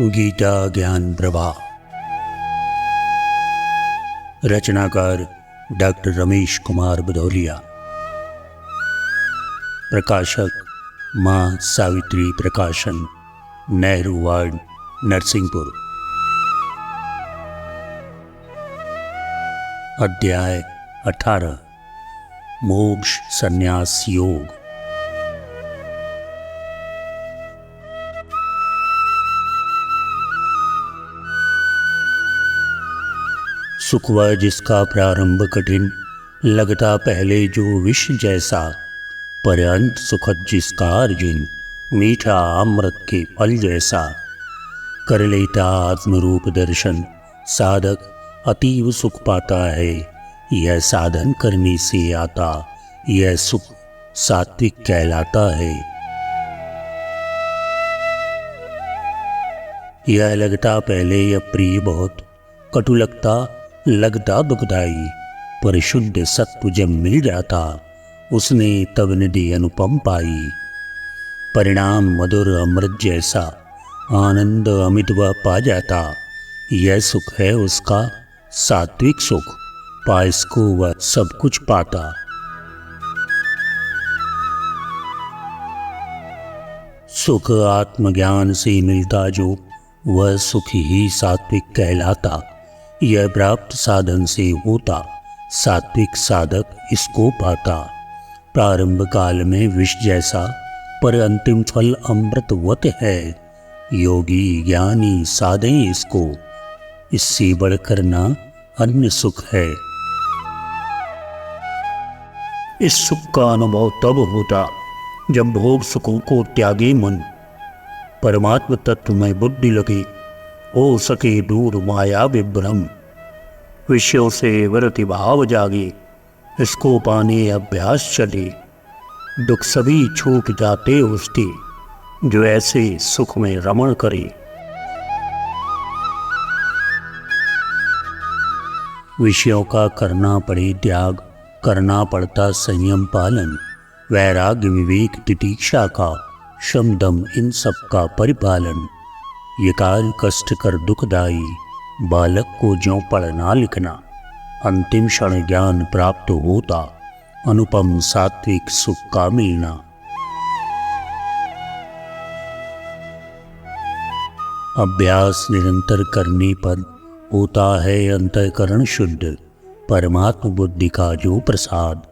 गीता ज्ञान प्रवाह। रचनाकार डॉक्टर रमेश कुमार भदौलिया। प्रकाशक माँ सावित्री प्रकाशन, नेहरू वार्ड, नरसिंहपुर। अध्याय 18 मोक्ष संन्यास योग। सुख वह जिसका प्रारंभ कठिन, लगता पहले जो विष जैसा, पर अंत सुखद जिसका अर्जुन, मीठा अमृत के फल जैसा। कर लेता आत्मरूप दर्शन, साधक अतीव सुख पाता है। यह साधन करने से आता, यह सुख सात्विक कहलाता है। यह लगता पहले अप्रिय बहुत, कटु लगता दुखदाई, पर शुद्ध सत्व जब मिल जाता, उसने तब निधि अनुपम पाई। परिणाम मधुर अमृत जैसा, आनंद अमित वह पा जाता। यह सुख है उसका सात्विक सुख, पास को वह सब कुछ पाता। सुख आत्मज्ञान से मिलता जो, वह सुख ही सात्विक कहलाता। यह प्राप्त साधन से होता, सात्विक साधक इसको पाता। प्रारंभ काल में विष जैसा, पर अंतिम फल अमृतवत है। योगी ज्ञानी साधे इसको, इससे बढ़कर ना अन्य सुख है। इस सुख का अनुभव तब होता, जब भोग सुखों को त्यागे मन, परमात्म तत्व में बुद्धि लगे, हो सके दूर माया विभ्रम। विषयों से वृत्ति भाव जागे, इसको पाने अभ्यास चले। दुख सभी छूट जाते उसके, जो ऐसे सुख में रमण करे। विषयों का करना पड़े त्याग, करना पड़ता संयम पालन। वैराग्य विवेक तितीक्षा का, शम दम इन सब का परिपालन। ये काल कष्ट कर दुखदाई, बालक को ज्यों पढ़ना लिखना। अंतिम क्षण ज्ञान प्राप्त होता, अनुपम सात्विक सुख का मिलना। अभ्यास निरंतर करने पर होता है अंतःकरण शुद्ध। परमात्म बुद्धि का जो प्रसाद,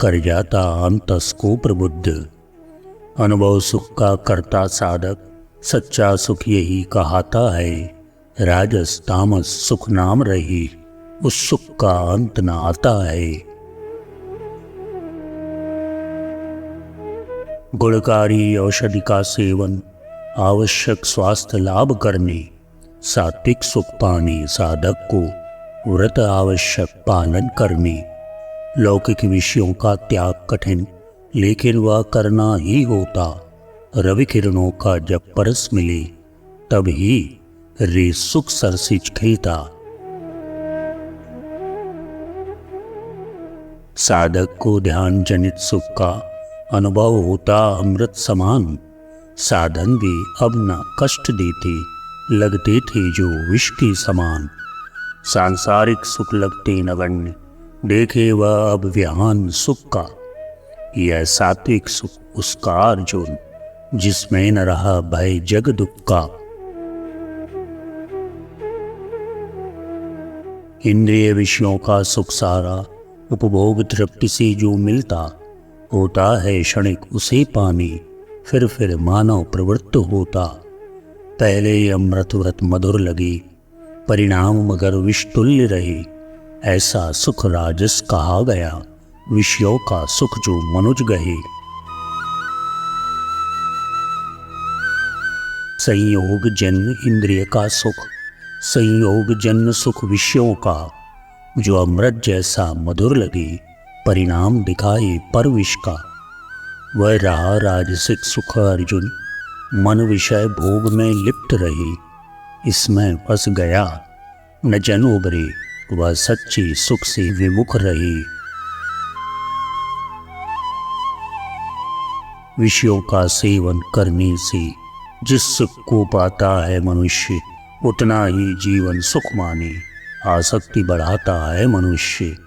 कर जाता अंतस को प्रबुद्ध। अनुभव सुख का करता साधक, सच्चा सुख यही कहाता है। राजस तामस सुख नाम रही, उस सुख का अंत न आता है। गुणकारी औषधि का सेवन, आवश्यक स्वास्थ्य लाभ करने। सात्विक सुख पाने साधक को, व्रत आवश्यक पालन करने। लौकिक विषयों का त्याग कठिन, लेकिन वह करना ही होता। रवि किरणों का जब परस मिले, तब ही रे सुख सरसिज खिलता। साधक को ध्यान जनित सुख का अनुभव होता अमृत समान। साधन भी अब न कष्ट देते, लगते थे जो विष के समान। सांसारिक सुख लगते नगण्य, देखे वह अब विहान सुख का। यह सात्विक सुख उसका अर्जुन, जिसमें न रहा भय जग दुख का। इंद्रिय विषयों का सुख सारा, उपभोग तृप्ति से जो मिलता, होता है क्षणिक उसे पाने, फिर मानव प्रवृत्त होता। पहले अमृत व्रत मधुर लगे, परिणाम मगर विष तुल्य रहे। ऐसा सुख राजस कहा गया, विषयों का सुख जो मनुज गहे। संयोग जन्म इंद्रिय का सुख, संयोग जन्म सुख विषयों का। जो अमृत जैसा मधुर लगे, परिणाम दिखाए पर विष का। वह रहा राजसिक सुख अर्जुन, मन विषय भोग में लिप्त रहे। इसमें फंस गया न जन उबरे, वह सच्चे सुख से विमुख रहे। विषयों का सेवन करने से जिस सुख को पाता है मनुष्य उतना ही जीवन सुख माने। आसक्ति बढ़ाता है मनुष्य।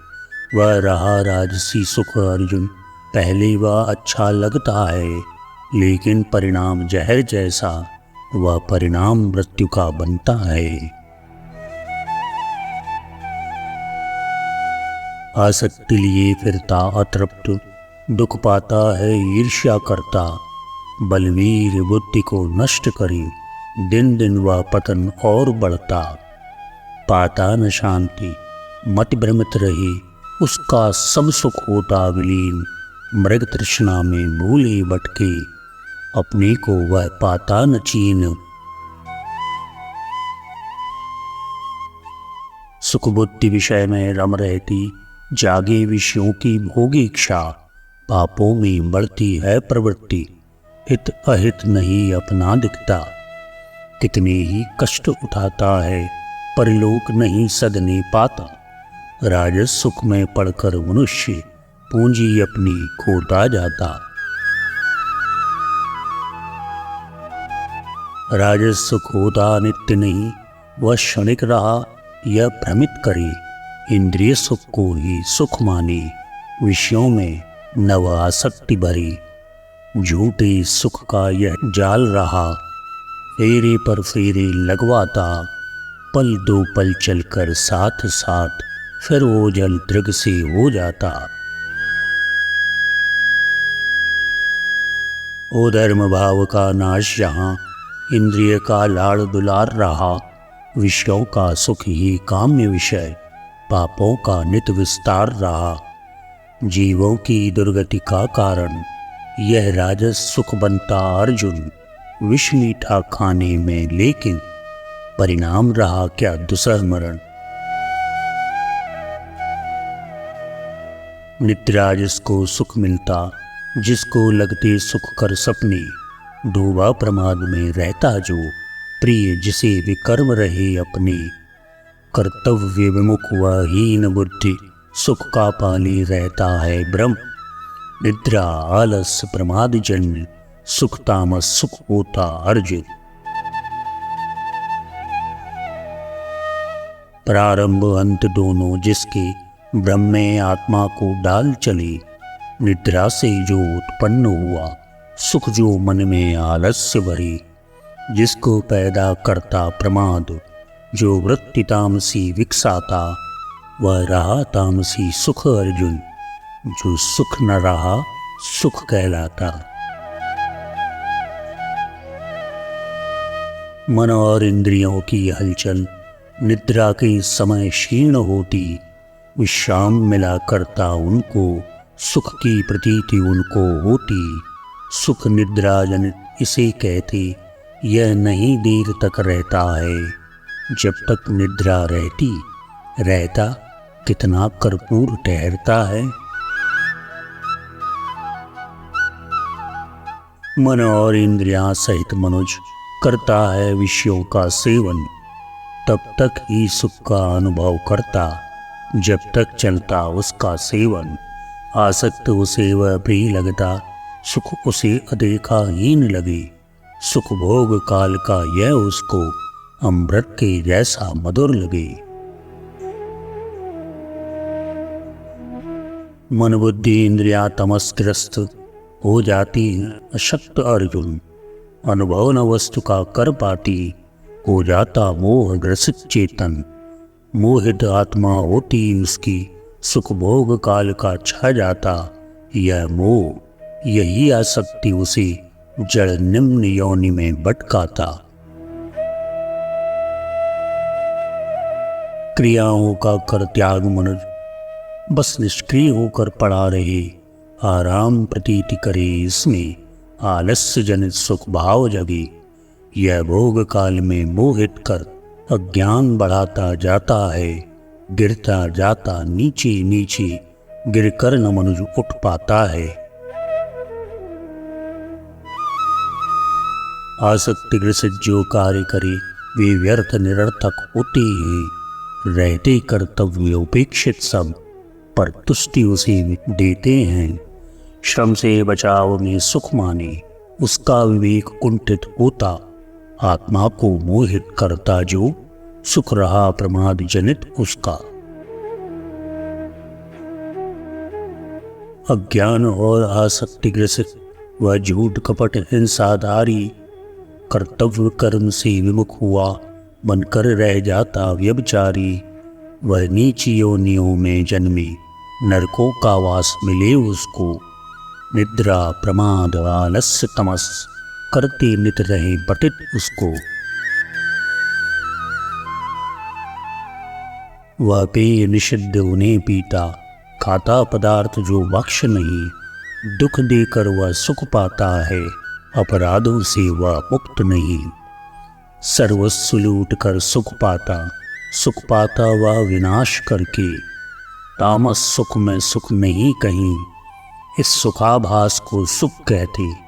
वह रहा राजसी सुख अर्जुन, पहले वह अच्छा लगता है, लेकिन परिणाम जहर जैसा, वह परिणाम मृत्यु का बनता है। आसक्ति लिए फिरता अतृप्त, दुख पाता है ईर्ष्या करता। बलवीर बुद्धि को नष्ट करे, दिन दिन वह पतन और बढ़ता। पाता न शांति, मति भ्रमित रहे, उसका सब सुख होता विलीन। मृग तृष्णा में भूले भटके, अपने को वह पाता न चीन। सुख बुद्धि विषय में रम रहती, जागे विषयों की भोगी इच्छा। पापों में बढ़ती है प्रवृत्ति, हित अहित नहीं अपना दिखता। कितने ही कष्ट उठाता है, परलोक नहीं सदने पाता। राजस सुख में पड़कर मनुष्य पूंजी अपनी खोता जाता। राजस सुख होता नित्य नहीं, वह क्षणिक रहा यह भ्रमित करे। इंद्रिय सुख को ही सुख माने, विषयों में नव आसक्ति भरी। झूठे सुख का यह जाल रहा, फेरे पर फेरे लगवाता। पल दो पल चलकर साथ साथ, फिर वो जल दृग से हो जाता। ओ धर्म भाव का नाश जहाँ, इंद्रिय का लाड़ दुलार रहा। विषयों का सुख ही काम्य विषय, पापों का नित विस्तार रहा। जीवों की दुर्गति का कारण, यह राजस सुख बनता अर्जुन। विष मीठा खाने में लेकिन, परिणाम रहा क्या दुसह मरण। निद्रा जिसको सुख मिलता, जिसको लगते सुख कर सपने। डूबा प्रमाद में रहता जो, प्रिय जिसे विकर्म रहे अपने। कर्तव्य विमुख व हीन बुद्धि, सुख का पाली रहता है ब्रह्म। निद्रा आलस्य प्रमाद जन्य, सुख तामस सुख होता अर्जुन। प्रारंभ अंत दोनों जिसके, ब्रह्म में आत्मा को डाल चले। निद्रा से जो उत्पन्न हुआ, सुख जो मन में आलस्य भरे। जिसको पैदा करता प्रमाद, जो वृत्ति तामसी विकसाता। वह रहा तामसी सुख अर्जुन, जो सुख न रहा सुख कहलाता। मन और इंद्रियों की हलचल, निद्रा के समय क्षीण होती। विश्राम मिला करता उनको, सुख की प्रतीति उनको होती। सुख निद्रा जनित इसे कहते, यह नहीं देर तक रहता है। जब तक निद्रा रहती, रहता कितना कर्पूर ठहरता है। मन और इंद्रियां सहित मनुष्य करता है विषयों का सेवन। तब तक ही सुख का अनुभव करता, जब तक चलता उसका सेवन। आसक्त उसे वह प्रिय लगता, सुख उसे अदेखा हीन लगे। सुख भोग काल का यह उसको, अमृत के जैसा मधुर लगे। मन बुद्धि इंद्रियां तमस्ग्रस्त हो जाती हैं अशक्त अर्जुन। अनुभव न वस्तु का कर पाती, हो जाता मोह ग्रसित चेतन। मोहित आत्मा होती उसकी, सुख भोग काल का छा जाता यह मोह। यही आसक्ति उसे जड़ निम्न योनि में भटकाता। क्रियाओं का कर त्याग मनुष्य, बस निष्क्रिय होकर पड़ा रहे। आराम प्रतीति करे इसमें, आलस्य जनित सुख भाव जगे। यह भोग काल में मोहित कर, अज्ञान बढ़ाता जाता है। गिरता जाता नीचे नीचे, गिरकर न मनुष्य उठ पाता है। आसक्ति ग्रसित जो कार्य करे, वे व्यर्थ निरर्थक होते हैं। रहते कर्तव्य उपेक्षित सब, पर तुष्टि उसे देते हैं। श्रम से बचाव में सुख माने, उसका विवेक कुंठित होता, आत्मा को मोहित करता जो सुख रहा प्रमाद जनित उसका। अज्ञान और आसक्ति ग्रसित वह झूठ कपट हिंसाधारी, कर्तव्य कर्म से विमुख हुआ बनकर रह जाता व्यभिचारी। वह नीची योनियों में जन्मी, नरकों का वास मिले उसको। निद्रा प्रमाद आलस्य तमस, करते नित रहे पतित उसको। वह पेय निषिद्ध उन्हें पीता, खाता पदार्थ जो बख्श नहीं। दुख देकर वह सुख पाता है, अपराधों से वह मुक्त नहीं। सर्वस्व लूट कर सुख पाता वह विनाश करके। तामस सुख में सुख नहीं कहीं, इस सुखाभास को सुख कहते।